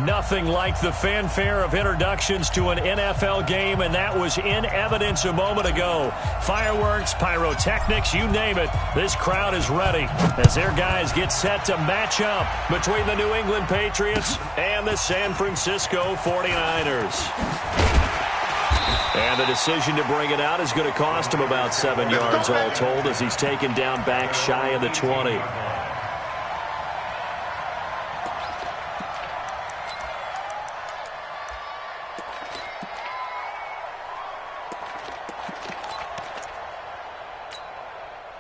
Nothing like the fanfare of introductions to an NFL game, and that was in evidence a moment ago. Fireworks, pyrotechnics, you name it. This crowd is ready as their guys get set to match up between the New England Patriots and the San Francisco 49ers. And the decision to bring it out is going to cost him about 7 yards all told as he's taken down back shy of the 20.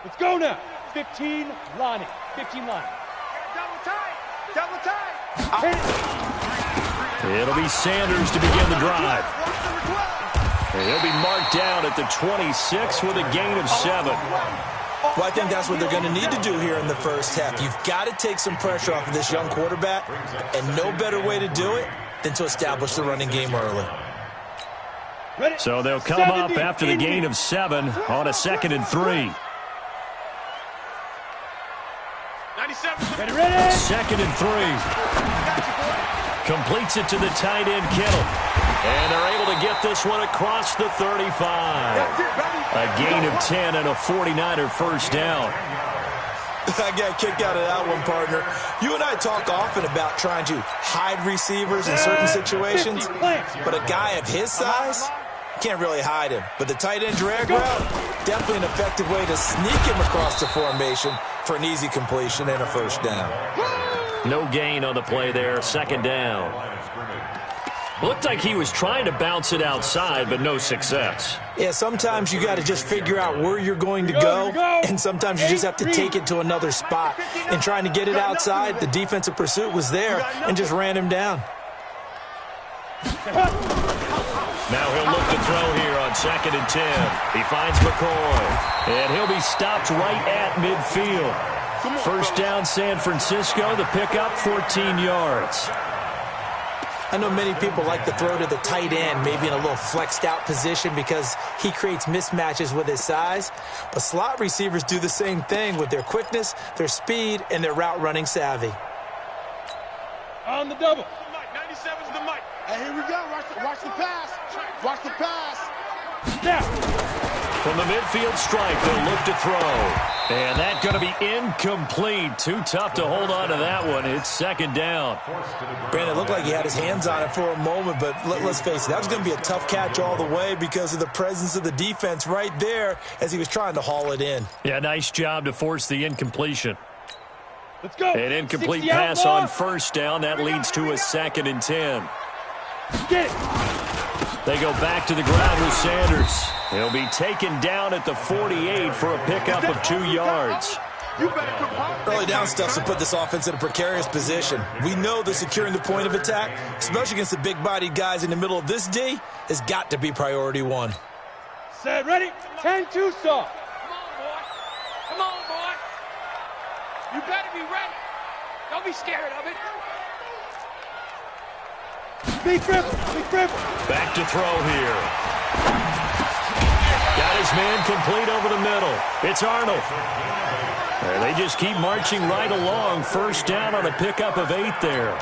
Let's go now. 15 lining. 15 lining. Double tight. Double tight. It'll be Sanders to begin the drive. And he'll be marked down at the 26 with a gain of 7. Well, I think that's what they're going to need to do here in the first half. You've got to take some pressure off of this young quarterback, and no better way to do it than to establish the running game early. So they'll come up after the gain of 7 on a 2nd and 3. 97. Ready. 2nd and 3. Completes it to the tight end, Kittle. And they're able to get this one across the 35. A gain of 10 and a 49er first down. I got a kick out of that one, partner. You and I talk often about trying to hide receivers in certain situations, but a guy of his size, can't really hide him. But the tight end drag route, definitely an effective way to sneak him across the formation for an easy completion and a first down. No gain on the play there, 2nd down. Looked like he was trying to bounce it outside, but no success. Yeah, sometimes you got to just figure out where you're going to go, and sometimes you just have to take it to another spot. And trying to get it outside, the defensive pursuit was there and just ran him down. Now he'll look to throw here on 2nd and 10. He finds McCoy, and he'll be stopped right at midfield. First down, San Francisco. The pickup, 14 yards. I know many people like to throw to the tight end, maybe in a little flexed out position because he creates mismatches with his size. But slot receivers do the same thing with their quickness, their speed, and their route running savvy. On the double. 97's the mic. And here we go. Watch the pass. Watch the pass. Now. From the midfield stripe, they'll look to throw. And that's going to be incomplete. Too tough to hold on to that one. It's 2nd down. Brandon, it looked like he had his hands on it for a moment, but let's face it, that was going to be a tough catch all the way because of the presence of the defense right there as he was trying to haul it in. Yeah, nice job to force the incompletion. Let's go. An incomplete pass on first down. That leads to a 2nd and 10. Get it. They go back to the ground with Sanders. He'll be taken down at the 48 for a pickup of 2 yards. Early down stuff to put this offense in a precarious position. We know that securing the point of attack, especially against the big-bodied guys in the middle of this D, has got to be priority 1. Set, ready. 10-2 soft. Come on, boy. You better be ready. Don't be scared of it. Big dribble. Big dribble. Back to throw here. Got his man complete over the middle. It's Arnold. And they just keep marching right along. First down on a pickup of 8 there.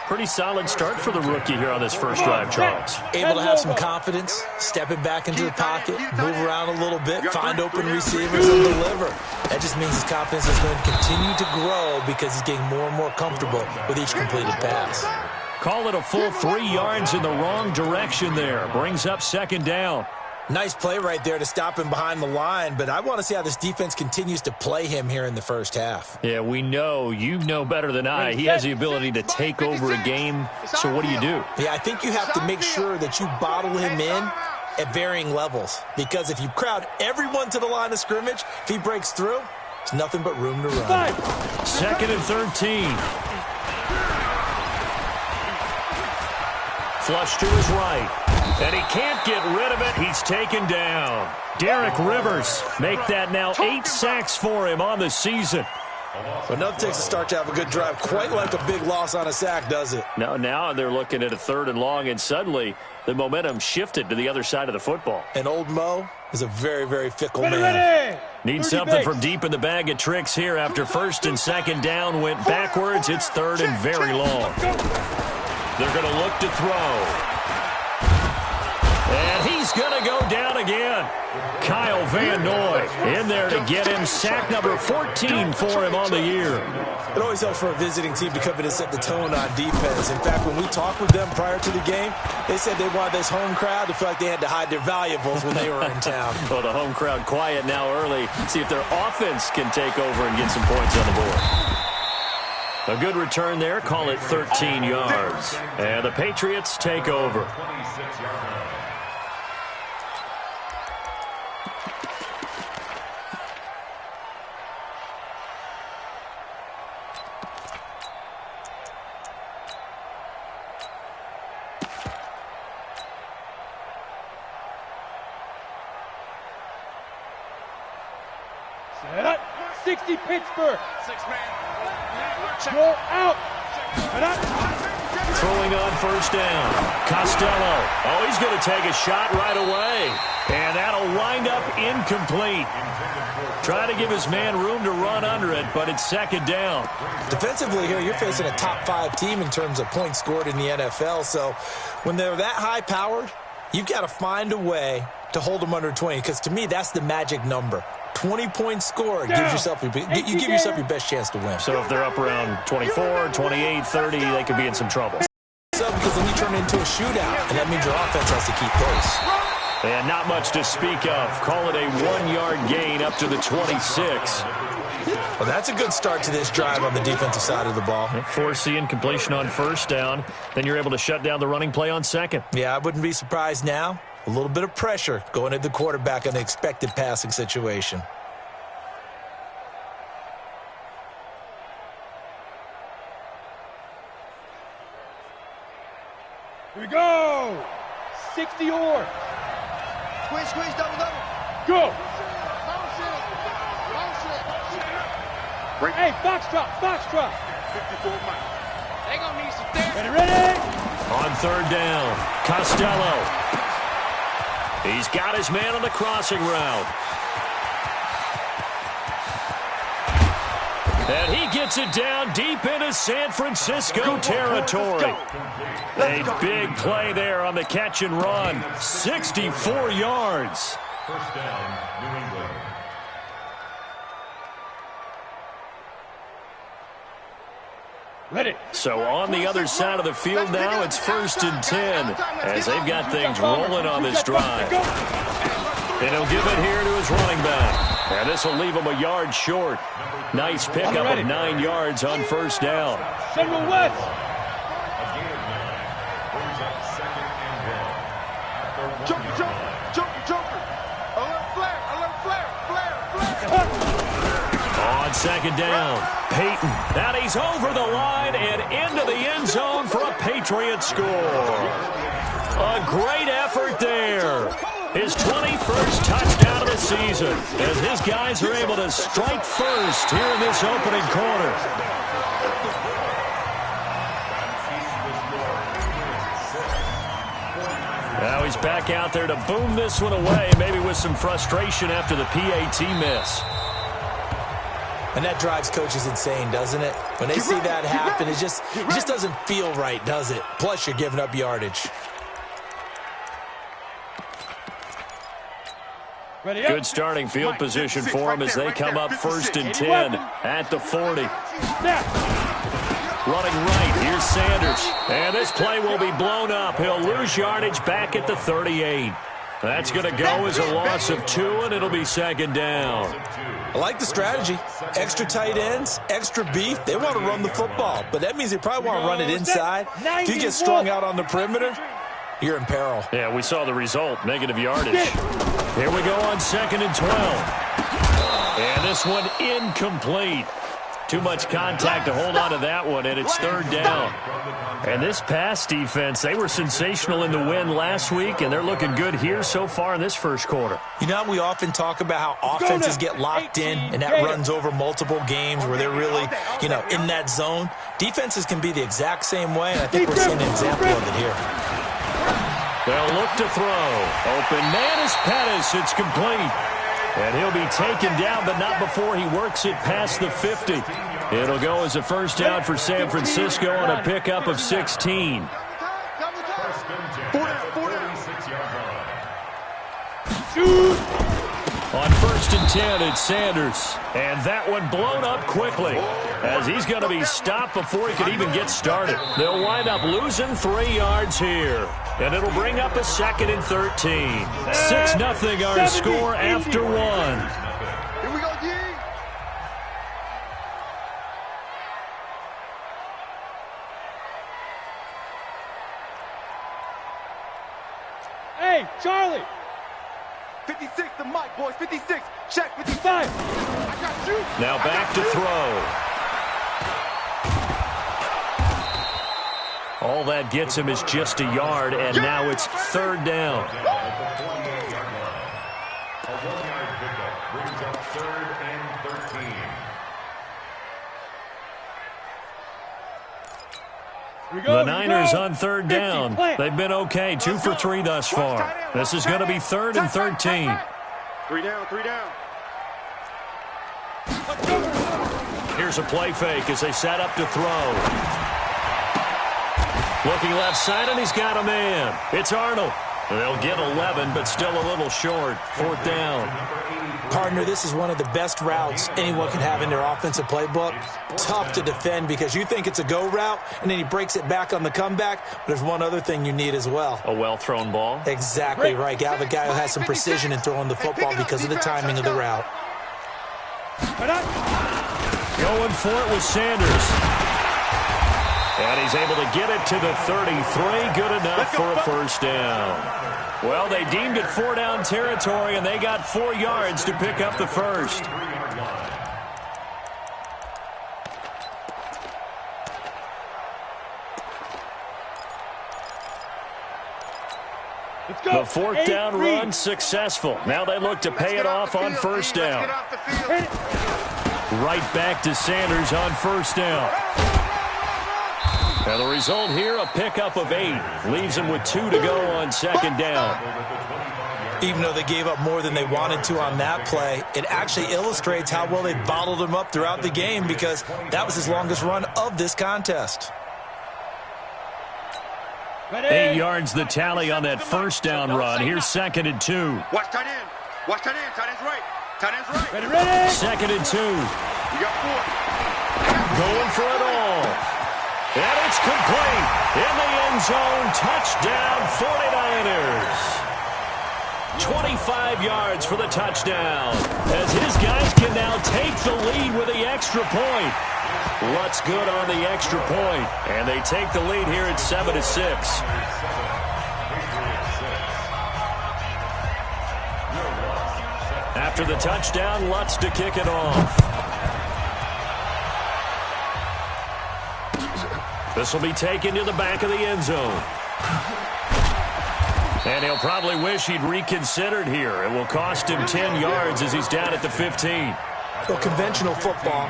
Pretty solid start for the rookie here on this first drive, Charles. Able to have some confidence, stepping back into the pocket, move around a little bit, find open receivers, and deliver. That just means his confidence is going to continue to grow because he's getting more and more comfortable with each completed pass. Call it a full 3 yards in the wrong direction there. Brings up 2nd down. Nice play right there to stop him behind the line, but I want to see how this defense continues to play him here in the first half. Yeah, we know. You know better than I. He has the ability to take over a game, so what do you do? Yeah, I think you have to make sure that you bottle him in at varying levels, because if you crowd everyone to the line of scrimmage, if he breaks through, there's nothing but room to run. 2nd and 13. Flush to his right. And he can't get rid of it. He's taken down. Derek Rivers make that now 8 sacks for him on the season. But nothing takes a start to have a good drive. Quite like a big loss on a sack, does it? No, now they're looking at a 3rd and long, and suddenly the momentum shifted to the other side of the football. And old Mo is a very, very fickle man. Ready. Needs something from deep in the bag of tricks here after 1st and 2nd down went backwards. It's 3rd and very long. They're going to look to throw. And he's going to go down again. Kyle Van Noy in there to get him sack number 14 for him on the year. It always helps for a visiting team to come in and set the tone on defense. In fact, when we talked with them prior to the game, they said they wanted this home crowd to feel like they had to hide their valuables when they were in town. Well, the home crowd quiet now early. See if their offense can take over and get some points on the board. A good return there. Call it 13 yards. And the Patriots take over. Set up. 60 Pittsburgh. Go out. Throwing on first down. Costello. Oh, he's going to take a shot right away. And that'll wind up incomplete. Trying to give his man room to run under it, but it's second down. Defensively here, you're facing a top-5 team in terms of points scored in the NFL. So when they're that high-powered, you've got to find a way to hold them under 20, because to me, that's the magic number. 20 points scored gives yourself you give yourself your best chance to win. So if they're up around 24, 28, 30, they could be in some trouble. So because then you turn it into a shootout, and that means your offense has to keep pace. And not much to speak of. Call it a 1-yard gain up to the 26. Well, that's a good start to this drive on the defensive side of the ball. Force the incompletion on first down. Then you're able to shut down the running play on second. Yeah, I wouldn't be surprised now. A little bit of pressure going at the quarterback in the expected passing situation. Here we go. 60 or. Squeeze, squeeze, double, double. Go. Motion. Hey, box drop, box drop. 54 miles. They gonna need some therapy. Ready? On third down, Costello. He's got his man on the crossing route. And he gets it down deep into San Francisco territory. A big play there on the catch and run. 64 yards. First down, New England. Ready. So on the other side of the field now, it's 1st and 10 as they've got things rolling on this drive. And he'll give it here to his running back. And this will leave him a yard short. Nice pickup of 9 yards on first down. Central West. Joker. Alert flare. On second down, Peyton. And he's over the line and into the end zone for a Patriots score. A great effort there. His 21st touchdown of the season as his guys are able to strike first here in this opening quarter. Now he's back out there to boom this one away, maybe with some frustration after the PAT miss. And that drives coaches insane, doesn't it? When they see that happen, it just doesn't feel right, does it? Plus, you're giving up yardage. Good starting field position for them as they come up 1st and 10 at the 40. Running right, here's Sanders. And this play will be blown up. He'll lose yardage back at the 38. That's going to go as a loss of 2, and it'll be second down. I like the strategy. Extra tight ends, extra beef. They want to run the football, but that means they probably want to run it inside. If you get strung out on the perimeter, you're in peril. Yeah, we saw the result, negative yardage. Here we go on 2nd and 12. And this one incomplete. Too much contact to hold on to that one, and it's 3rd down. And this pass defense, they were sensational in the win last week, and they're looking good here so far in this first quarter. You know, we often talk about how offenses get locked in, and that runs over multiple games where they're really, in that zone. Defenses can be the exact same way, and I think we're seeing an example of it here. They'll look to throw. Open man is Pettis. It's complete. And he'll be taken down, but not before he works it past the 50. It'll go as a first down for San Francisco on a pickup of 16. First and 10. 46-yard line. On first and 10, it's Sanders. And that one blown up quickly as he's going to be stopped before he can even get started. They'll wind up losing 3 yards here. And it'll bring up a 2nd and 13. 6-0 our score after 1. Here we go, D. Hey, Charlie. 56 to Mike, boys. 56. Check. 55. I got you. Now back to throw. All that gets him is just a yard, and now it's 3rd down. A 1-yard pickup brings up 3rd and 13. The Niners on 3rd down. They've been okay, 2 for 3 thus far. This is going to be 3rd and 13. 3 down. Here's a play fake as they set up to throw. Looking left side, and he's got a man. It's Arnold. They'll get 11, but still a little short. 4th down. Partner, this is one of the best routes anyone can have in their offensive playbook. Tough to defend because you think it's a go route, and then he breaks it back on the comeback. But there's one other thing you need as well. A well-thrown ball. Exactly right. You have a guy who has some precision in throwing the football because of the timing of the route. Going for it with Sanders. And he's able to get it to the 33. Good enough for a 1st down. Well, they deemed it 4-down territory, and they got 4 yards to pick up the 1st. The 4th down run successful. Now they look to pay it off on 1st down. Right back to Sanders on 1st down. And the result here, a pickup of 8. Leaves him with 2 to go on 2nd down. Even though they gave up more than they wanted to on that play, it actually illustrates how well they bottled him up throughout the game because that was his longest run of this contest. 8 yards the tally on that 1st down run. Here's 2nd and 2. Watch tight end. Tight end's right. Tight end's right. 2nd and 2. You got 4. Going for it all. And it's complete. In the end zone. Touchdown 49ers. 25 yards for the touchdown. As his guys can now take the lead with the extra point. Lutz good on the extra point. And they take the lead here at 7-6. After the touchdown, Lutz to kick it off. This will be taken to the back of the end zone. And he'll probably wish he'd reconsidered here. It will cost him 10 yards as he's down at the 15. Well, conventional football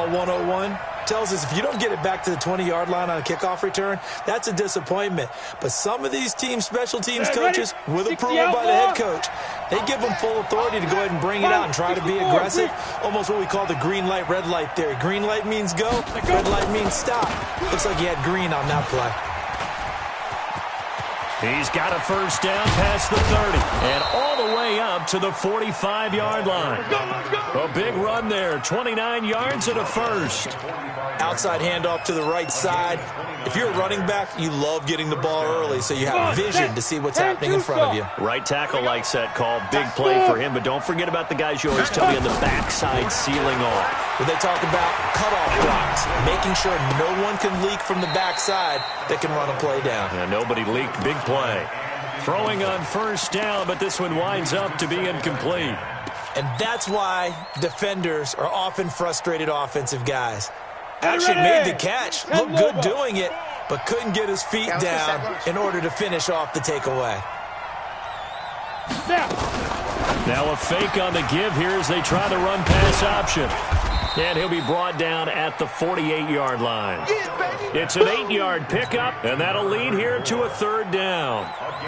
101, tells us if you don't get it back to the 20-yard line on a kickoff return, that's a disappointment. But some of these special teams coaches, with approval by the head coach, they give them full authority to go ahead and bring it out and try to be aggressive. Almost what we call the green light, red light theory. Green light means go, red light means stop. Looks like he had green on that play. He's got a 1st down past the 30 and all the way up to the 45-yard line. A big run there, 29 yards and a 1st. Outside handoff to the right side. If you're a running back, you love getting the ball early so you have vision to see what's happening in front of you. Right tackle likes that call. Big play for him, but don't forget about the guys you always tell me on the backside sealing off. When they talk about cutoff blocks, making sure no one can leak from the backside that can run a play down. And nobody leaked. Big play. Throwing on 1st down, but this one winds up to be incomplete. And that's why defenders are often frustrated offensive guys. Actually made the catch, looked good doing it, but couldn't get his feet down in order to finish off the takeaway. Now a fake on the give here as they try to run pass option. And he'll be brought down at the 48-yard line. It's an 8-yard pickup, and that'll lead here to a third down.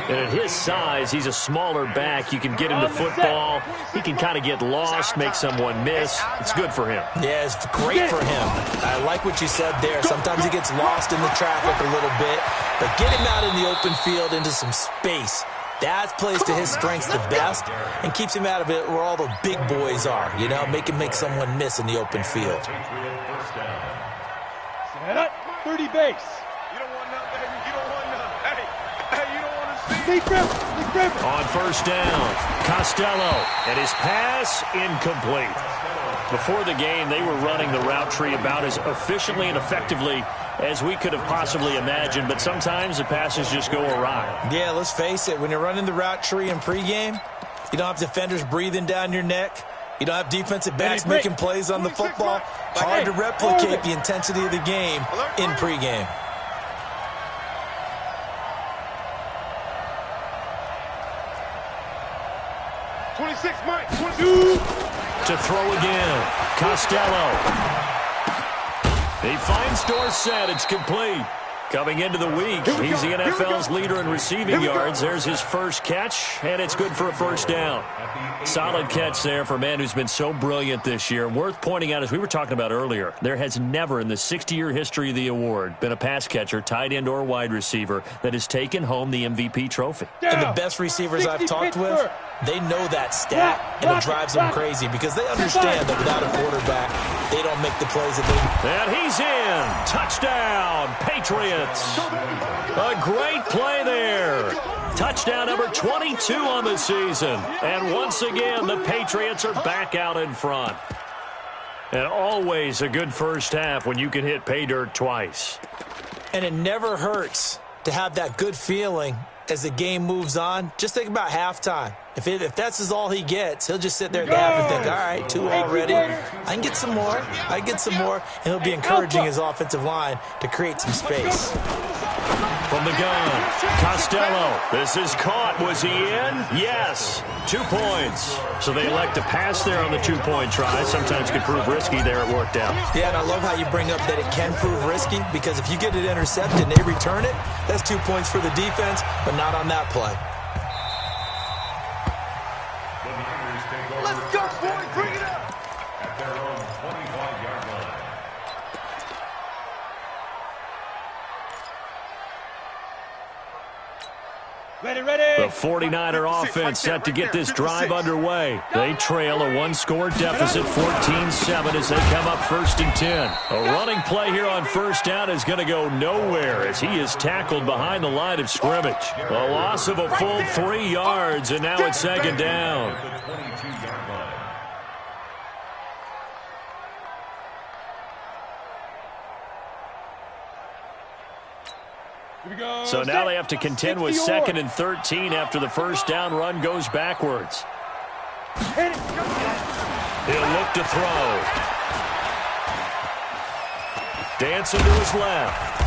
And at his size, he's a smaller back. You can get him to football. He can kind of get lost, make someone miss. It's good for him. Yeah, it's great for him. I like what you said there. Sometimes he gets lost in the traffic a little bit, but get him out in the open field into some space. That plays to his strengths the best and keeps him out of it where all the big boys are, you know, make him make someone miss in the open field. Set up, 30 base. You don't want none, baby. You don't want none. Hey, you don't want to see. Stay driven. On first down, Costello, and his pass incomplete. Before the game, they were running the route tree about as efficiently and effectively as we could have possibly imagined, but sometimes the passes just go awry. Yeah, let's face it, when you're running the route tree in pregame, you don't have defenders breathing down your neck. You don't have defensive backs making plays on the football. Hard to replicate the intensity of the game in pregame. To throw again, Costello. He finds Dorsett. It's complete. Coming into the week, he's the NFL's leader in receiving yards. There's his first catch, and it's good for a first down. Solid catch there for a man who's been so brilliant this year. Worth pointing out, as we were talking about earlier, there has never in the 60-year history of the award been a pass catcher, tight end, or wide receiver that has taken home the MVP trophy. And the best receivers I've talked with, they know that stat, and it drives them crazy because they understand that without a quarterback, they don't make the plays that they... And he's in. Touchdown, Patriots. A great play there. Touchdown number 22 on the season. And once again, the Patriots are back out in front. And always a good first half when you can hit pay dirt twice. And it never hurts to have that good feeling as the game moves on. Just think about halftime. If that's all he gets, he'll just sit there and and think, all right, 2 already. I can get some more. And he'll be encouraging his offensive line to create some space. From the gun, Costello. This is caught. Was he in? Yes. 2 points. So they elect to pass there on the 2-point try. Sometimes could prove risky. There it worked out. Yeah, and I love how you bring up that it can prove risky because if you get it intercepted and they return it, that's 2 points for the defense, but not on that play. Let's go, boys. Bring it up. At their own 25-yard line. Ready. The 49er offense set to get this drive underway. They trail a 1-score deficit, 14-7, as they come up 1st and 10. A running play here on first down is going to go nowhere as he is tackled behind the line of scrimmage. A loss of a full 3 yards, and now it's 2nd down. The 22-yard line. So now they have to contend with 2nd and 13 after the first down run goes backwards. He'll look to throw. Dancing to his left.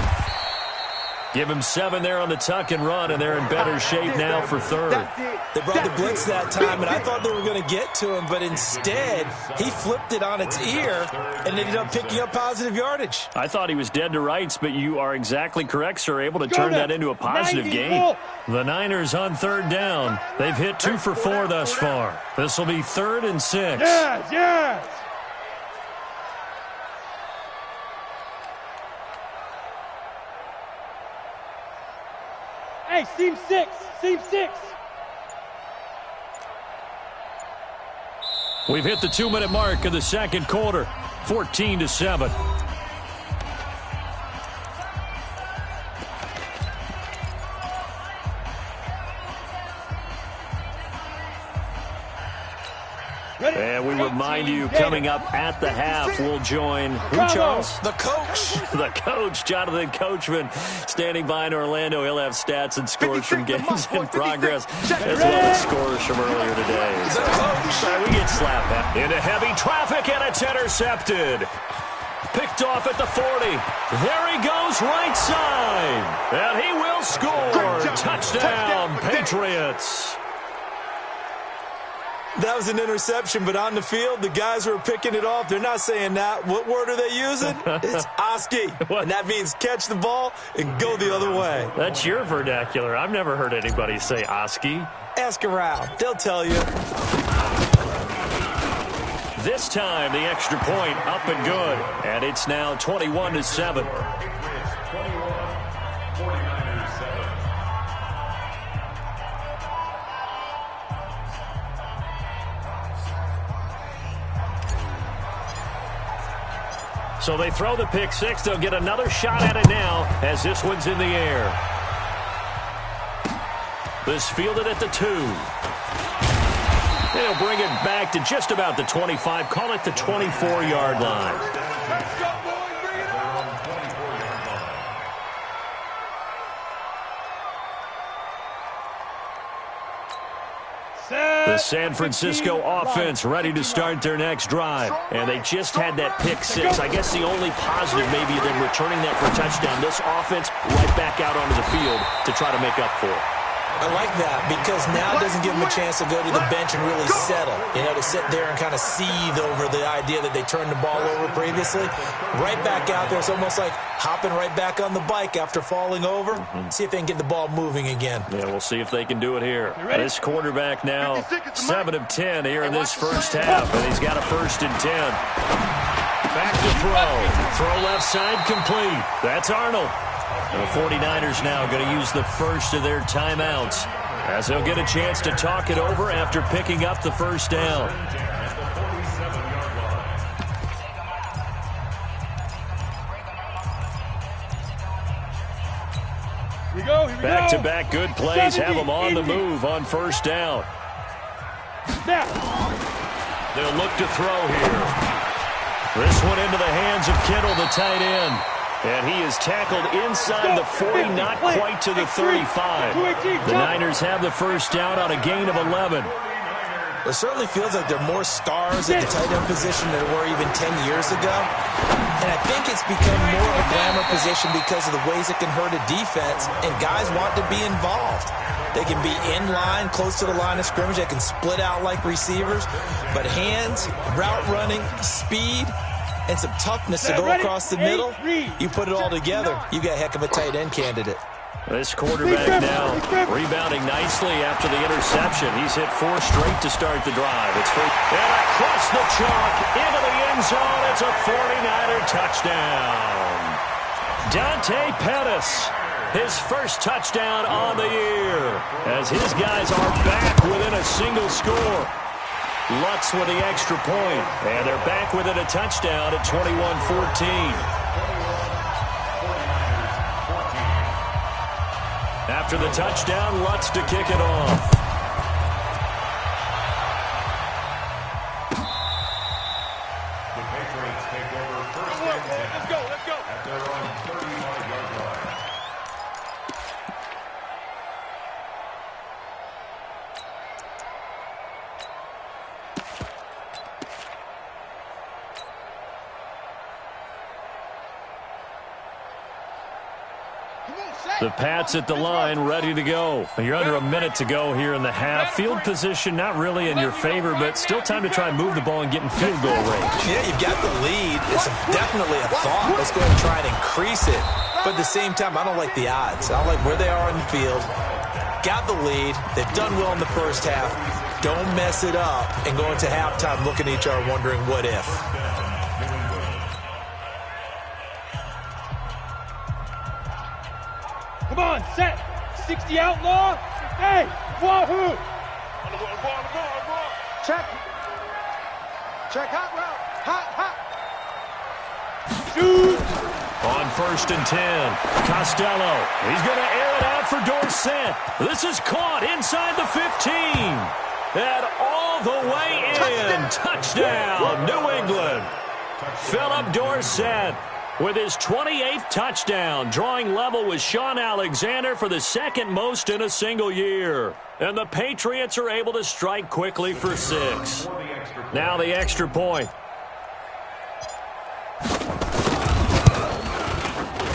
Give him 7 there on the tuck and run, and they're in better shape now for 3rd. They brought the blitz that time, and I thought they were going to get to him, but instead, he flipped it on its ear and ended up picking up positive yardage. I thought he was dead to rights, but you are exactly correct, sir, able to turn that into a positive gain. The Niners on 3rd down. They've hit 2 for 4 thus far. This will be 3rd and 6. Yes. Hey, seam 6. We've hit the 2-minute mark of the 2nd quarter, 14-7. And we remind you, coming up at the half, we'll join who, Charles? The coach. The coach, Jonathan Coachman, standing by in Orlando. He'll have stats and scores from games in progress, as well as scores from earlier today. So, we get slapped at into heavy traffic, and it's intercepted. Picked off at the 40. There he goes, right side. And he will score. Touchdown, Patriots. That was an interception, but on the field, the guys who are picking it off, they're not saying that. What word are they using? It's Oski, and that means catch the ball and go the other way. That's your vernacular. I've never heard anybody say Oski. Ask around. They'll tell you. This time, the extra point up and good, and it's now 21-7. So they throw the pick six. They'll get another shot at it now as this one's in the air. This fielded at the 2. They'll bring it back to just about the 25. Call it the 24-yard line. Let's go, boys. Bring it on. The San Francisco offense ready to start their next drive. And they just had that pick six. I guess the only positive maybe them returning that for a touchdown. This offense right back out onto the field to try to make up for it. I like that because now it doesn't give them a chance to go to the bench and really settle. You know, to sit there and kind of seethe over the idea that they turned the ball over previously. Right back out there. It's almost like hopping right back on the bike after falling over. See if they can get the ball moving again. Yeah, we'll see if they can do it here. This quarterback now 7 of 10 here in this first half, and he's got a 1st and 10. Back to throw. Throw left side complete. That's Arnold. And the 49ers now going to use the first of their timeouts as they'll get a chance to talk it over after picking up the first down. Here we go. Back-to-back good plays have them on the move on first down. Snap. They'll look to throw here. This one into the hands of Kittle, the tight end. And he is tackled inside the 40, not quite to the 35. The Niners have the first down on a gain of 11. It certainly feels like there are more stars at the tight end position than there were even 10 years ago. And I think it's become more of a glamour position because of the ways it can hurt a defense, and guys want to be involved. They can be in line, close to the line of scrimmage. They can split out like receivers. But hands, route running, speed, and some toughness to go across the middle, you put it all together, you got a heck of a tight end candidate. This quarterback now rebounding nicely after the interception. He's hit 4 straight to start the drive. It's free. And across the chalk into the end zone. It's a 49er touchdown. Dante Pettis, his first touchdown on the year, as his guys are back within a single score. Lutz with the extra point, and they're back within a touchdown at 21-14. After the touchdown, Lutz to kick it off. The Patriots take over first and 10. Let's go. At their own 35-yard line. The Pats at the line, ready to go. You're under a minute to go here in the half. Field position not really in your favor, but still time to try and move the ball and get in field goal range. Yeah, you've got the lead. It's definitely a thought. Let's go ahead and try and increase it. But at the same time, I don't like the odds. I don't like where they are on the field. Got the lead. They've done well in the first half. Don't mess it up and go into halftime looking at each other wondering what if. Come on, set. 60 outlaw. Hey, wahoo. On the ball. Check. Hot route. Hot. Shoot. On 1st and 10, Costello. He's going to air it out for Dorsett. This is caught inside the 15. And all the way in. Touchdown, New England. Philip Dorsett with his 28th touchdown, drawing level with Sean Alexander for the 2nd most in a single year. And the Patriots are able to strike quickly for 6. Now the extra point.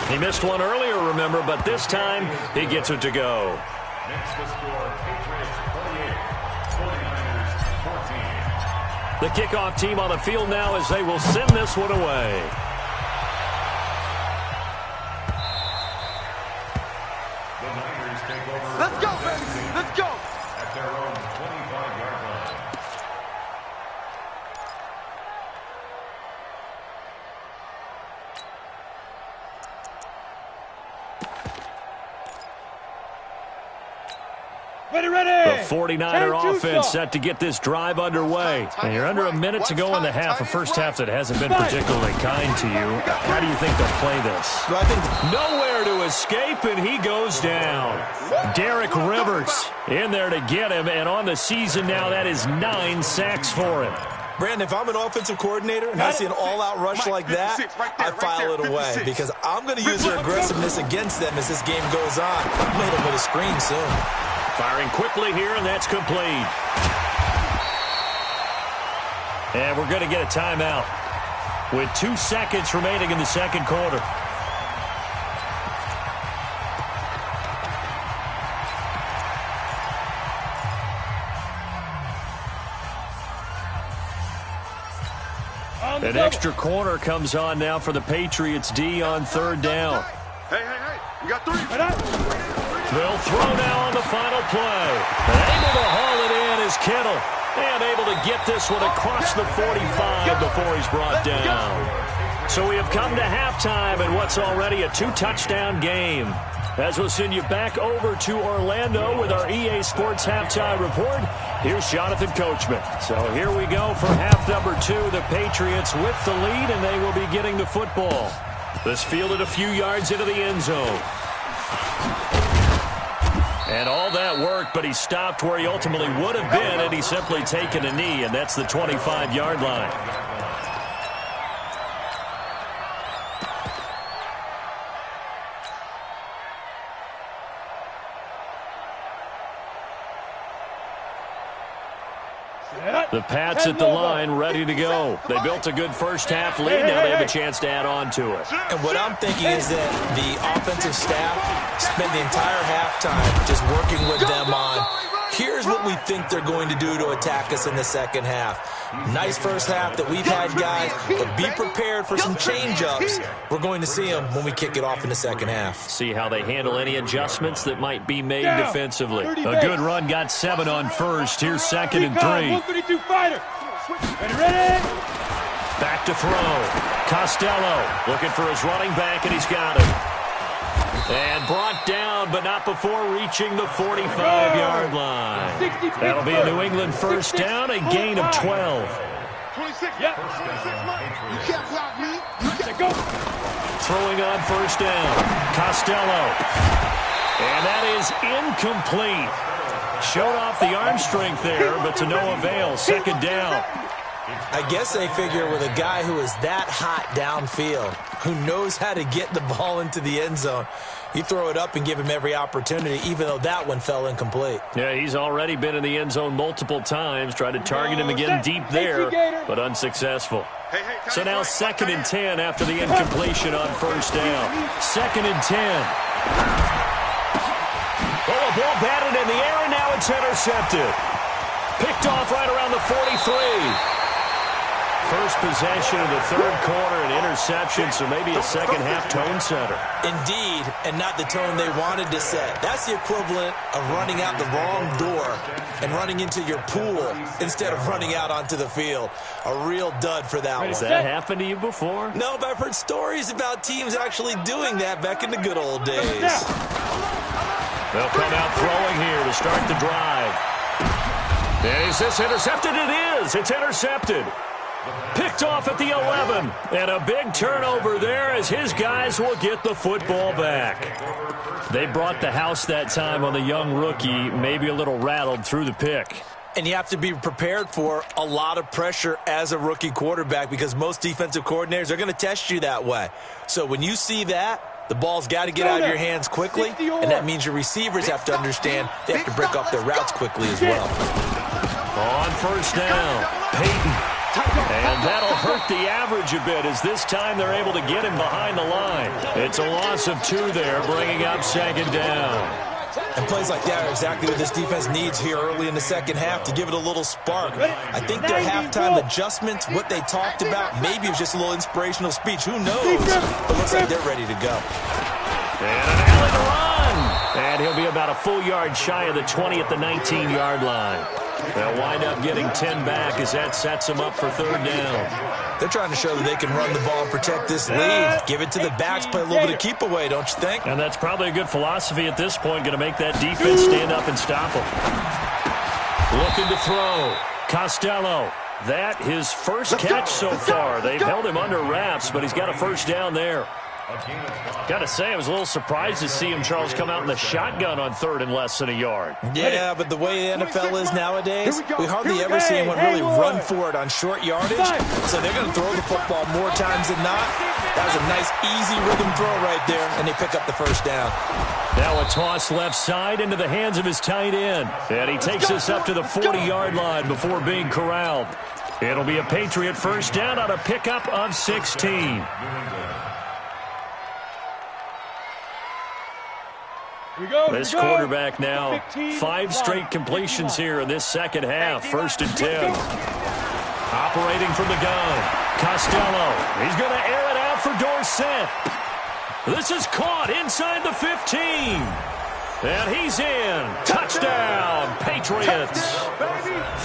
He missed one earlier, remember, but this time he gets it to go. Next to score, Patriots 48, 49ers 14. The kickoff team on the field now as they will send this one away. The Niners take over. Let's go, baby. Let's go. At their own 25-yard line. Ready. The 49er offense set to get this drive underway. And you're under a minute to go in the half, a first half that hasn't been particularly kind to you. How do you think they'll play this? Well, I think Nowhere to escape, and he goes down. Derek Rivers in there to get him, and on the season now, that is 9 sacks for him. Brandon, if I'm an offensive coordinator and I see an all-out rush like that, I file it away because I'm going to use their aggressiveness against them as this game goes on. I'm going to hit them with a screen soon. Firing quickly here, and that's complete. And we're going to get a timeout with 2 seconds remaining in the second quarter. An extra corner comes on now for the Patriots D on third down. Hey. You got 3. They'll throw now on the final play. And able to haul it in is Kittle. And able to get this one across the 45 before he's brought down. So we have come to halftime in what's already a 2-touchdown game. As we'll send you back over to Orlando with our EA Sports Halftime Report, here's Jonathan Coachman. So here we go for half number 2. The Patriots with the lead, and they will be getting the football. This fielded a few yards into the end zone. And all that work, but he stopped where he ultimately would have been had he simply taken a knee, and that's the 25-yard line. The Pats at the line, ready to go. They built a good first-half lead. Now they have a chance to add on to it. And what I'm thinking is that the offensive staff spent the entire halftime just working with them on, here's what we think they're going to do to attack us in the second half. Nice first half that we've had, guys, but be prepared for some change-ups. We're going to see them when we kick it off in the second half. See how they handle any adjustments that might be made defensively. A good run got 7 on first. Here's second and 3. 132 fighter. Ready. Back to throw. Costello looking for his running back, and he's got him. And brought down, but not before reaching the 45-yard line. That'll be a New England first down, a gain of 12. 26. Yep. You can't block me. You can't go. Throwing on first down. Costello. And that is incomplete. Showed off the arm strength there, but to no avail. Second down. I guess they figure with a guy who is that hot downfield, who knows how to get the ball into the end zone, you throw it up and give him every opportunity, even though that one fell incomplete. Yeah, he's already been in the end zone multiple times. Tried to target him again deep there, but unsuccessful. So now second and 10 after the incompletion on first down. Second and 10. Oh, a ball batted in the air, and now it's intercepted. Picked off right around the 43. First possession of the third quarter, an interception, so maybe a second-half tone setter. Indeed, and not the tone they wanted to set. That's the equivalent of running out the wrong door and running into your pool instead of running out onto the field. A real dud for that one. Has that happened to you before? No, but I've heard stories about teams actually doing that back in the good old days. They'll come out throwing here to start the drive. And is this intercepted? It is. It's intercepted. Picked off at the 11. And a big turnover there as his guys will get the football back. They brought the house that time on the young rookie, maybe a little rattled through the pick. And you have to be prepared for a lot of pressure as a rookie quarterback because most defensive coordinators are going to test you that way. So when you see that, the ball's got to get out of your hands quickly, and that means your receivers have to understand they have to break up their routes quickly as well. On first down, Peyton. And that'll hurt the average a bit as this time they're able to get him behind the line. It's a loss of 2 there, bringing up second down. And plays like that are exactly what this defense needs here early in the second half to give it a little spark. I think their halftime adjustments, what they talked about, maybe it was just a little inspirational speech. Who knows? But it looks like they're ready to go. And an alley to run. And he'll be about a full yard shy of the 20 at the 19-yard line. They'll wind up getting 10 back as that sets them up for third down. They're trying to show that they can run the ball and protect this lead. Give it to the backs, play a little bit of keep away, don't you think? And that's probably a good philosophy at this point, going to make that defense stand up and stop them. Looking to throw. Costello. That his first catch so far. They've held him under wraps, but he's got a first down there. Got to say, I was a little surprised to see him, Charles, come out in the shotgun on third and less than a yard. Yeah, but the way the NFL is nowadays, we hardly ever see anyone really run for it on short yardage. So they're going to throw the football more times than not. That was a nice, easy rhythm throw right there, and they pick up the first down. Now a toss left side into the hands of his tight end. And he takes us up to the 40-yard line before being corralled. It'll be a Patriot first down on a pickup of 16. This quarterback now 5 straight completions here in this second half. First and 10. Operating from the gun. Costello. He's going to air it out for Dorsett. This is caught inside the 15. And he's in. Touchdown, Patriots.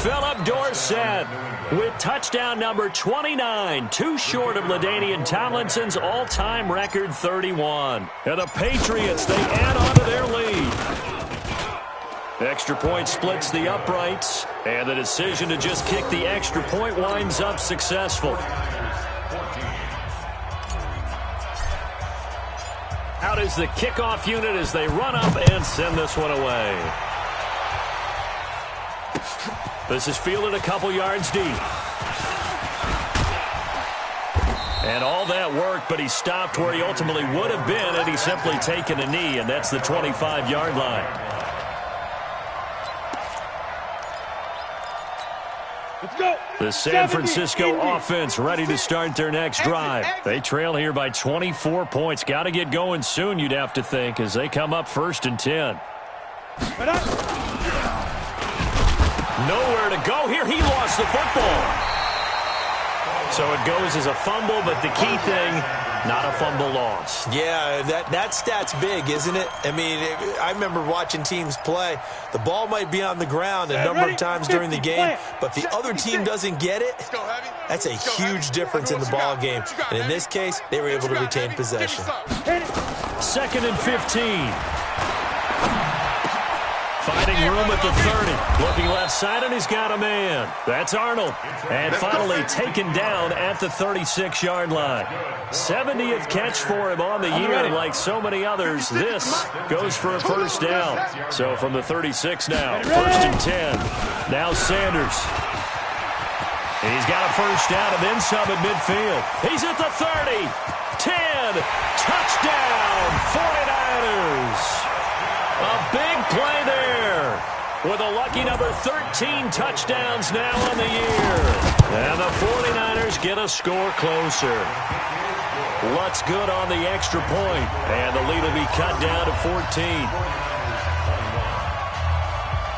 Philip Dorsett with touchdown number 29, too short of LaDainian Tomlinson's all-time record 31. And the Patriots, they add on to their lead. Extra point splits the uprights, and the decision to just kick the extra point winds up successful. Out is the kickoff unit as they run up and send this one away. This is fielded a couple yards deep. And all that work, but he stopped where he ultimately would have been had he simply taken a knee, and that's the 25-yard line. Let's go. The San Francisco offense ready to start their next drive. They trail here by 24 points. Got to get going soon, you'd have to think, as they come up first and 10. Nowhere to go here. He lost the football. So it goes as a fumble, but the key thing, not a fumble loss. Yeah, that stat's big, isn't it? I mean, I remember watching teams play. The ball might be on the ground a number of times during the game, but the other team doesn't get it. That's a huge difference in the ball game. And in this case, they were able to retain possession. Second and 15. Finding room at the 30. Looking left side, and he's got a man. That's Arnold. And finally taken down at the 36-yard line. 70th catch for him on the year, and like so many others, this goes for a first down. So from the 36 now, first and 10. Now Sanders. He's got a first down and then some at midfield. He's at the 30. 10. Touchdown, 49ers. A big play there with a lucky number 13 touchdowns now on the year. And the 49ers get a score closer. Lutz good on the extra point, and the lead will be cut down to 14.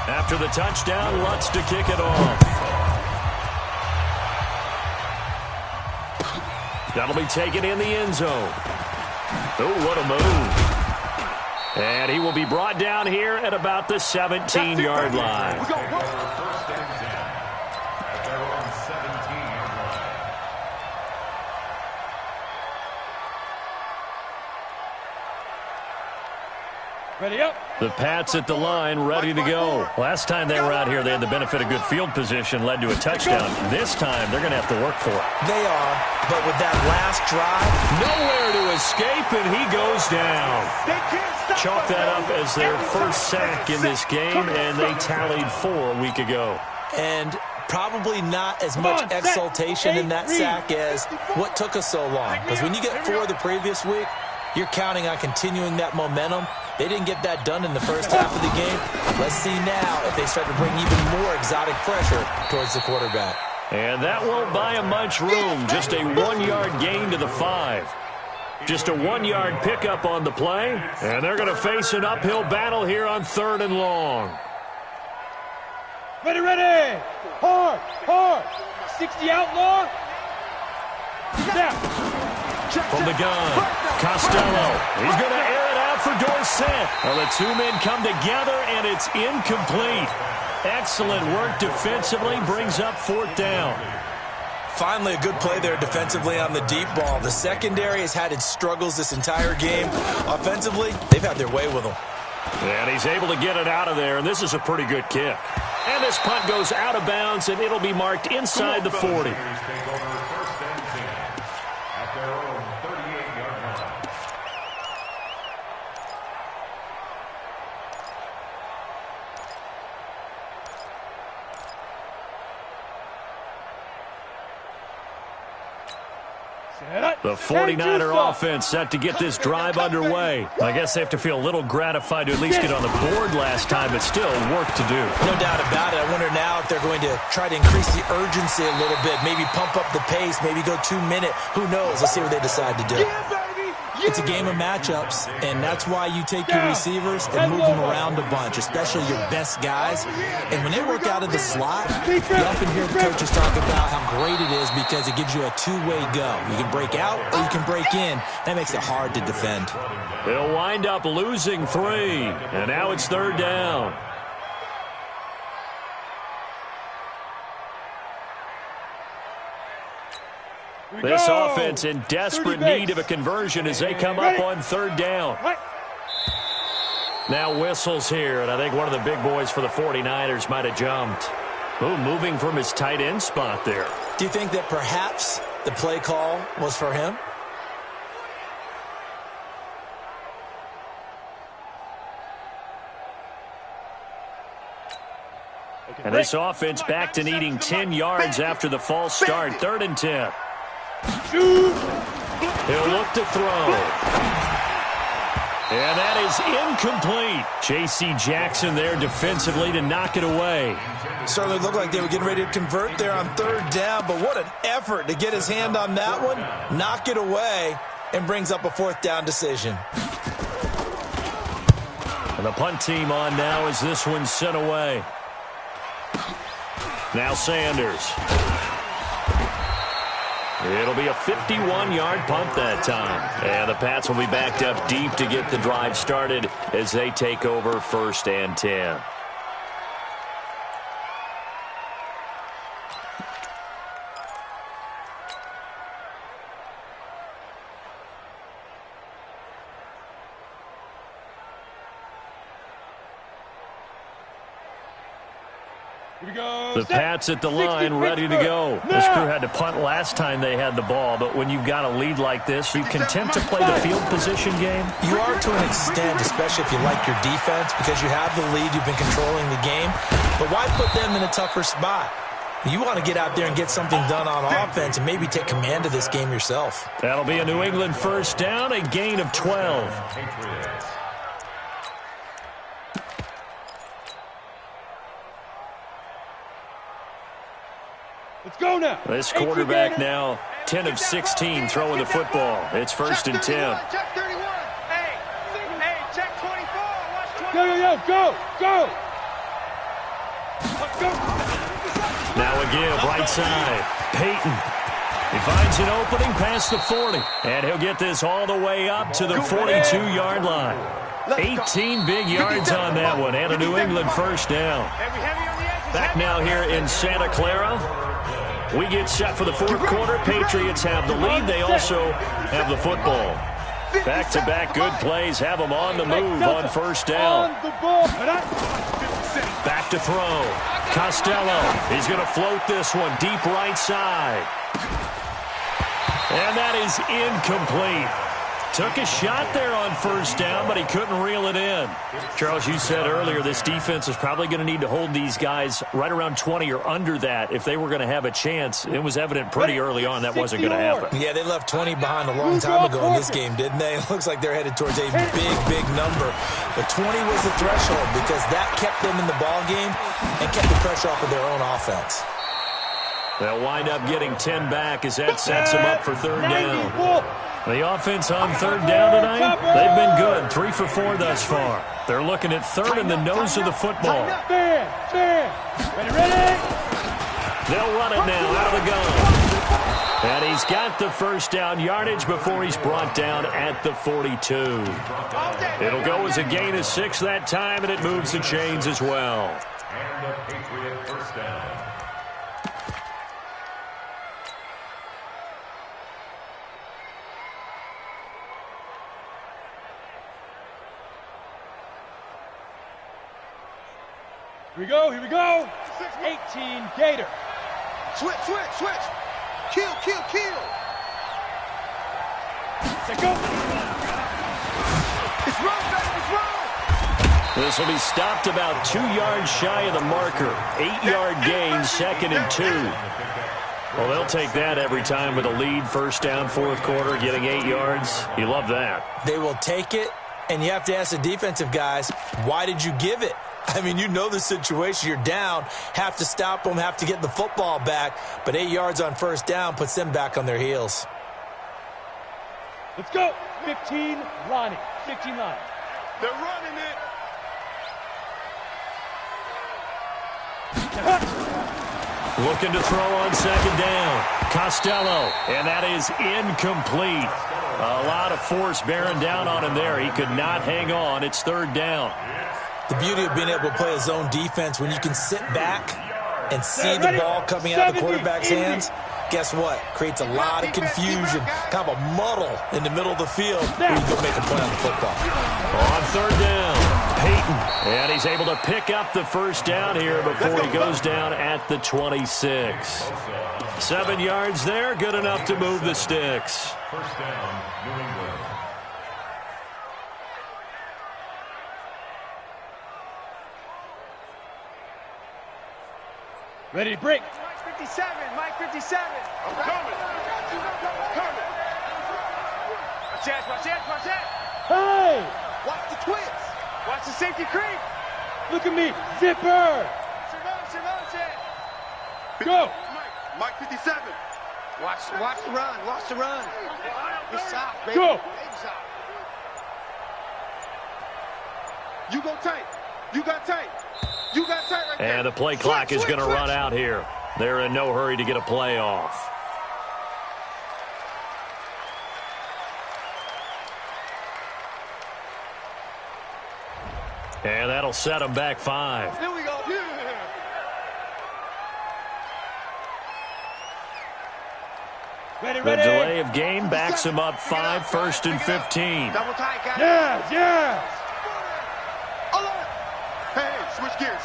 After the touchdown, Lutz to kick it off. That'll be taken in the end zone. Oh, what a move. And he will be brought down here at about the 17-yard line. Ready up. The Pats at the line, ready to go. Last time they were out here, they had the benefit of good field position, led to a touchdown. This time, they're going to have to work for it. They are, but with that last drive, nowhere to escape, and he goes down. Chalk that up as their first sack in this game, and they tallied 4 a week ago. And probably not as much exultation in that sack as what took us so long. Because when you get 4 the previous week, you're counting on continuing that momentum. They didn't get that done in the first half of the game. Let's see now if they start to bring even more exotic pressure towards the quarterback. And that won't buy him much room. Just a 1-yard gain to the 5. Just a 1-yard pickup on the play, and they're going to face an uphill battle here on 3rd and long. Ready, ready. Hard, hard. 60 outlaw. Snap. From the gun, Costello. He's going to air it out for Dorsett. Well, the two men come together, and it's incomplete. Excellent work defensively, brings up 4th down. Finally, a good play there defensively on the deep ball. The secondary has had its struggles this entire game. Offensively, they've had their way with them. And he's able to get it out of there, and this is a pretty good kick. And this punt goes out of bounds, and it'll be marked inside the 40. The 49er offense set to get this drive underway. I guess they have to feel a little gratified to at least get on the board last time, but still work to do. No doubt about it. I wonder now if they're going to try to increase the urgency a little bit, maybe pump up the pace, maybe go 2-minute. Who knows? Let's see what they decide to do. It's a game of matchups, and that's why you take your receivers and move them around a bunch, especially your best guys. And when they work out of the slot, you often hear the coaches talk about how great it is because it gives you a two-way go. You can break out or you can break in. That makes it hard to defend. They'll wind up losing 3, and now it's 3rd down. This offense in desperate need of a conversion as they come up on 3rd down. Now whistles here, and I think one of the big boys for the 49ers might have jumped. Ooh, moving from his tight end spot there. Do you think that perhaps the play call was for him? And this offense back to needing 10 yards after the false start. 3rd and 10. He'll look to throw. And that is incomplete. J.C. Jackson there defensively to knock it away. Certainly looked like they were getting ready to convert there on 3rd down, but what an effort to get his hand on that one, knock it away, and brings up a 4th down decision. And the punt team on now as this one's sent away. Now Sanders. It'll be a 51-yard punt that time. And the Pats will be backed up deep to get the drive started as they take over 1st and 10. The Pats at the line, ready to go. This crew had to punt last time they had the ball, but when you've got a lead like this, you content to play the field position game? You are to an extent, especially if you like your defense, because you have the lead, you've been controlling the game. But why put them in a tougher spot? You want to get out there and get something done on offense and maybe take command of this game yourself. That'll be a New England 1st down, a gain of 12. Let's go now. This quarterback now 10 of 16 throwing the football. It's 1st and 10. Check 31. Hey, check 24. Watch 24. Go. Let's go. Now a give, right side. Peyton. He finds an opening past the 40. And he'll get this all the way up to the 42-yard line. 18 big yards on that one. And a New England 1st down. Back now here in Santa Clara. We get set for the 4th quarter. Patriots have the lead. They also have the football. Back-to-back good plays have them on the move on 1st down. Back to throw. Costello. He's going to float this one deep right side. And that is incomplete. Took a shot there on 1st down, but he couldn't reel it in. Charles, you said earlier this defense is probably going to need to hold these guys right around 20 or under that if they were going to have a chance. It was evident pretty early on that wasn't going to happen. Yeah, they left 20 behind a long time ago in this game, didn't they? It looks like they're headed towards a big number. But 20 was the threshold because that kept them in the ball game and kept the pressure off of their own offense. They'll wind up getting 10 back as that sets them up for 3rd down. The offense on third down tonight, they've been good. 3 for 4 thus far. They're looking at third in the nose of the football. Ready. They'll run it now out of the gun. And he's got the first down yardage before he's brought down at the 42. It'll go as a gain of 6 that time, and it moves the chains as well. And the Patriot first down. Here we go. 18 Gator. Switch. Kill. Let's go. It's wrong, baby. It's wrong. This will be stopped about 2 yards shy of the marker. 8-yard gain, 2nd and 2. Well, they'll take that every time with a lead, first down, fourth quarter, getting 8 yards. You love that. They will take it, and you have to ask the defensive guys, why did you give it? I mean, you know the situation. You're down, have to stop them, have to get the football back, but 8 yards on first down puts them back on their heels. Let's go. 15 Lonnie. 15 Lonnie. They're running it. Looking to throw on second down. Costello, and that is incomplete. A lot of force bearing down on him there. He could not hang on. It's third down. The beauty of being able to play a zone defense when you can sit back and see the ball coming out of the quarterback's hands, guess what? Creates a lot of confusion, kind of a muddle in the middle of the field where you go make a play on the football. On third down, Peyton. And he's able to pick up the first down here before he goes down at the 26. 7 yards there, good enough to move the sticks. First down, New England. Ready to break. Mike 57. I'm coming. Watch that. Hey! Watch the twits. Watch the safety creep. Look at me. Zipper. Go. Mike 57. Watch the run. You're soft, baby. Go. You go tight. You got tight right there. And the play clock is going to run out here. They're in no hurry to get a play off. And that'll set them back 5. Here we go. Ready. The delay of game backs him up 5, 1st and 15. Double tight, got it. Yes. Alert. Hey, switch gears.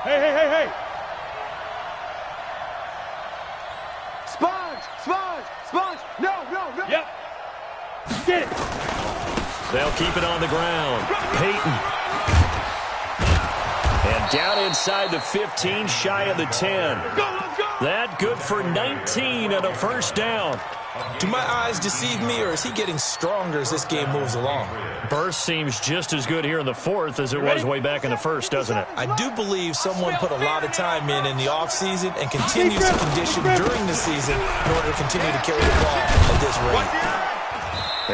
Hey. Sponge. No. Yep. Get it. They'll keep it on the ground. Peyton. And down inside the 15, shy of the 10. Let's go. That good for 19 and a first down. Do my eyes deceive me, or is he getting stronger as this game moves along? Burst seems just as good here in the fourth as it was way back in the first, doesn't it? I do believe someone put a lot of time in the offseason and continues to condition during the season in order to continue to carry the ball at this rate.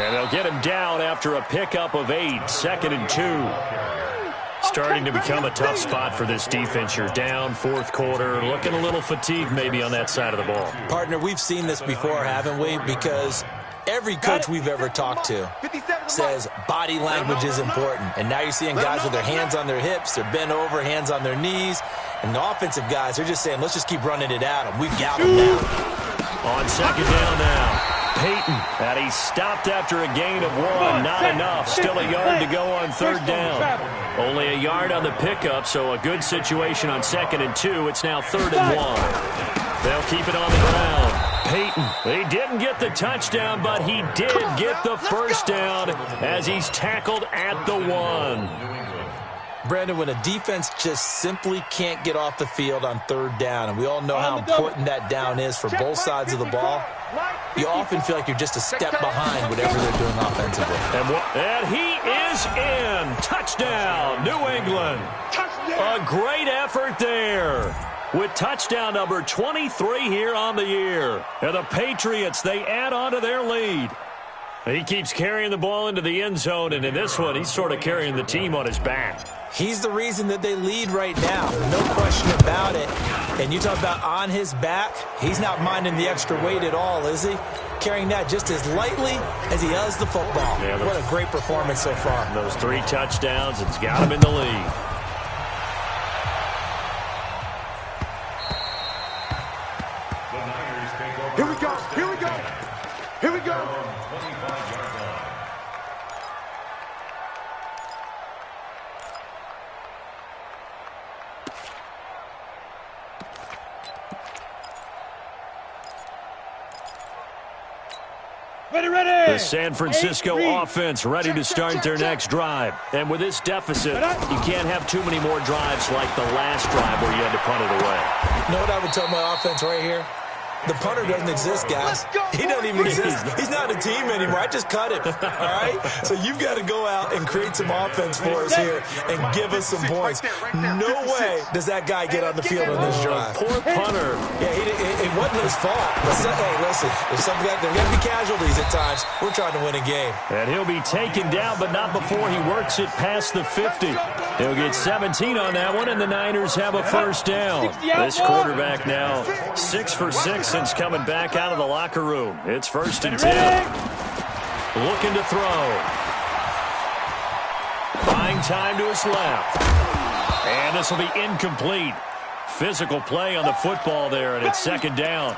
And they'll get him down after a pickup of 8, 2nd and 2. Starting to become a tough spot for this defense. You're down, fourth quarter, looking a little fatigued maybe on that side of the ball. Partner, we've seen this before, haven't we? Because every coach we've ever talked to says body language is important. And now you're seeing guys with their hands on their hips, they're bent over, hands on their knees. And the offensive guys, they're just saying, let's just keep running it at them. We've got them now. On second down now. Peyton, and he stopped after a gain of 1. Not enough. Still a yard to go on third down. Only a yard on the pickup, so a good situation on 2nd and 2. It's now 3rd and 1. They'll keep it on the ground. Peyton, he didn't get the touchdown, but he did get the first down as he's tackled at the 1. Brandon, when a defense just simply can't get off the field on third down, and we all know how important that down is for both sides of the ball, you often feel like you're just a step behind whatever they're doing offensively. And he is in. Touchdown, New England. A great effort there. with touchdown number 23 here on the year. And the Patriots, they add on to their lead. He keeps carrying the ball into the end zone, and in this one, he's sort of carrying the team on his back. He's the reason that they lead right now. No question about it. And you talk about on his back, he's not minding the extra weight at all, is he? Carrying that just as lightly as he does the football. Yeah, what a great performance so far. Those 3 touchdowns, it's got him in the lead. Here we go. Here we go. Here we go. Ready. The San Francisco offense ready to start their next drive. And with this deficit, you can't have too many more drives like the last drive where you had to punt it away. You know what I would tell my offense right here? The punter doesn't exist, guys. He doesn't even exist. He's not a team anymore. I just cut him, all right? So you've got to go out and create some offense for us here and give us some points. No way does that guy get on the field on this drive. Poor punter. Yeah, it wasn't his fault. But hey, listen, there's going to be casualties at times. We're trying to win a game. And he'll be taken down, but not before he works it past the 50. He'll get 17 on that one, and the Niners have a first down. This quarterback now 6 for 6 since coming back out of the locker room. It's 1st and 10. Looking to throw. Buying time to his left. And this will be incomplete. Physical play on the football there, and it's 2nd down.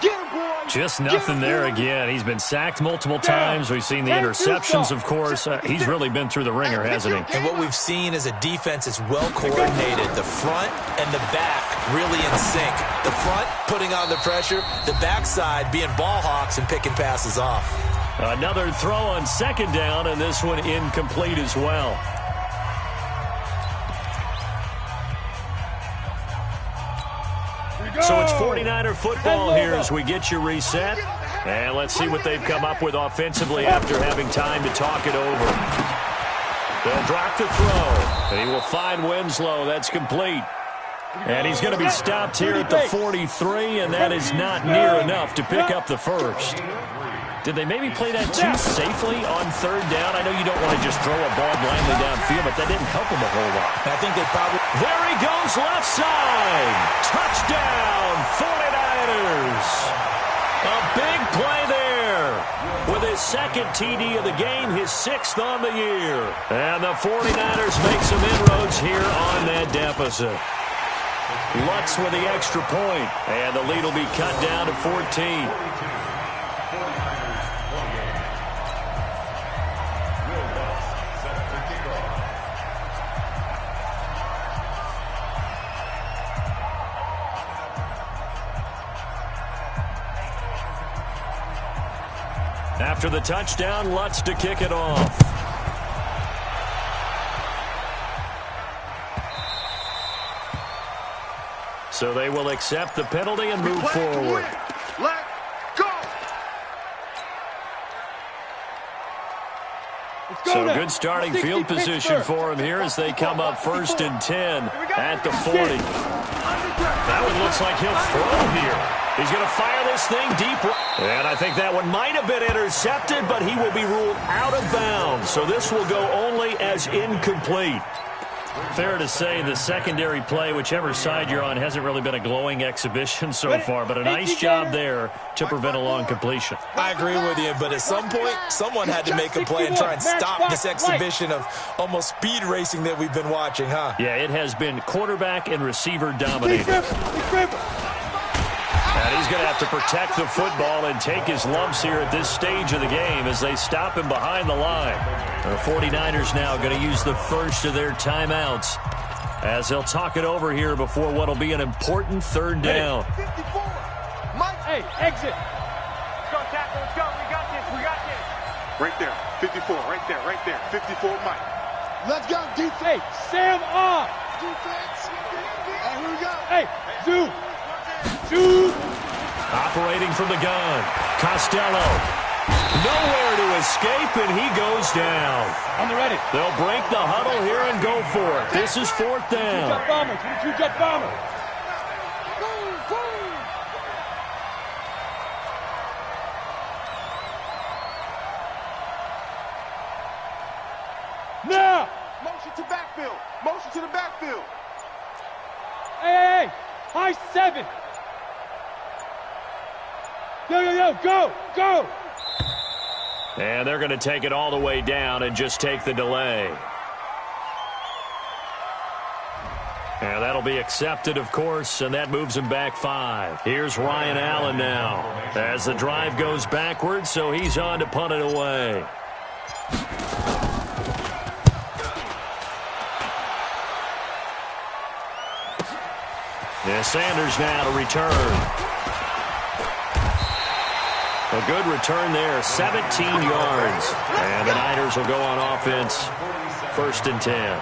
Just nothing there again. He's been sacked multiple times. We've seen the interceptions, of course. He's really been through the ringer, hasn't he? And what we've seen is a defense that's well coordinated. The front and the back really in sync. The front putting on the pressure, the backside being ball hawks and picking passes off. Another throw on 2nd down, and this one incomplete as well. So it's 49er football here as we get you reset. And let's see what they've come up with offensively after having time to talk it over. They'll drop the throw. And he will find Winslow. That's complete. And he's going to be stopped here at the 43, and that is not near enough to pick up the first. Did they maybe play that too safely on 3rd down? I know you don't want to just throw a ball blindly downfield, but that didn't help him a whole lot. I think they probably... There he goes, left side. Touchdown, 49ers. A big play there. With his 2nd TD of the game, his 6th on the year. And the 49ers make some inroads here on that deficit. Lutz with the extra point, and the lead will be cut down to 14. After the touchdown, Lutz to kick it off. So they will accept the penalty and move forward. Let go. So good starting field position for him here as they come up 1st and 10 at the 40. That one looks like he'll throw here. He's going to fire this thing deep. And I think that one might have been intercepted, but he will be ruled out of bounds. So this will go only as incomplete. Fair to say the secondary play, whichever side you're on, hasn't really been a glowing exhibition so far, but a nice job there to prevent a long completion. I agree with you, but at some point, someone had to make a play and try and stop this exhibition of almost speed racing that we've been watching, huh? Yeah, it has been quarterback and receiver dominated. And he's going to have to protect the football and take his lumps here at this stage of the game as they stop him behind the line. The 49ers now going to use the first of their timeouts as they'll talk it over here before what will be an important 3rd down. 54. Mike, hey, exit. Let's go, tackle. Let's go. We got this. We got this. Right there. 54. Right there. Right there. 54, Mike. Let's go, defense. Hey, Sam off. Defense. Hey, here we go. Hey, Zoo. Operating from the gun. Costello. Nowhere to escape, and he goes down. On the ready. They'll break the huddle here and go for it. This is 4th down. Two-jet bomber. Now! Motion to backfield. Motion to the backfield. Hey! High 7! Yo, go! Go! And they're going to take it all the way down and just take the delay. And that'll be accepted, of course, and that moves him back 5. Here's Ryan Allen now as the drive goes backwards, so he's on to punt it away. Yeah, Sanders now to return. A good return there, 17 yards. And the Niners will go on offense, 1st and 10.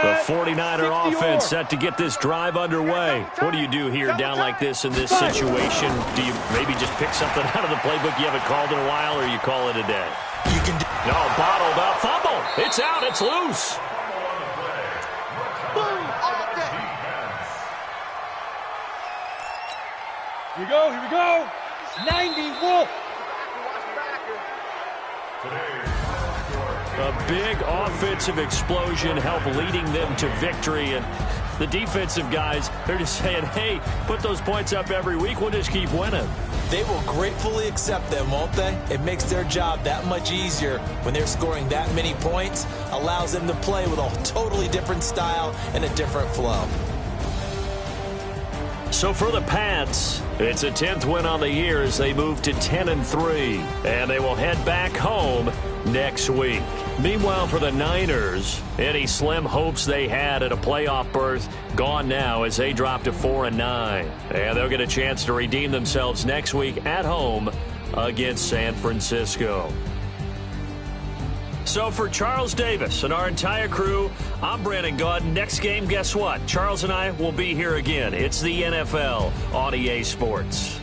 The 49er offense set to get this drive underway. What do you do here down like this in this situation? Do you maybe just pick something out of the playbook you haven't called in a while, or you call it a day? You can do bottled up. Fumble. It's out. It's loose. Here we go. 90 Wolf. A big offensive explosion helped leading them to victory. And the defensive guys, they're just saying, hey, put those points up every week. We'll just keep winning. They will gratefully accept them, won't they? It makes their job that much easier when they're scoring that many points. Allows them to play with a totally different style and a different flow. So for the Pats, it's a 10th win on the year as they move to 10-3, and they will head back home next week. Meanwhile, for the Niners, any slim hopes they had at a playoff berth gone now as they drop to 4-9, and they'll get a chance to redeem themselves next week at home against San Francisco. So for Charles Davis and our entire crew, I'm Brandon Gaudin. Next game, guess what? Charles and I will be here again. It's the NFL on EA Sports.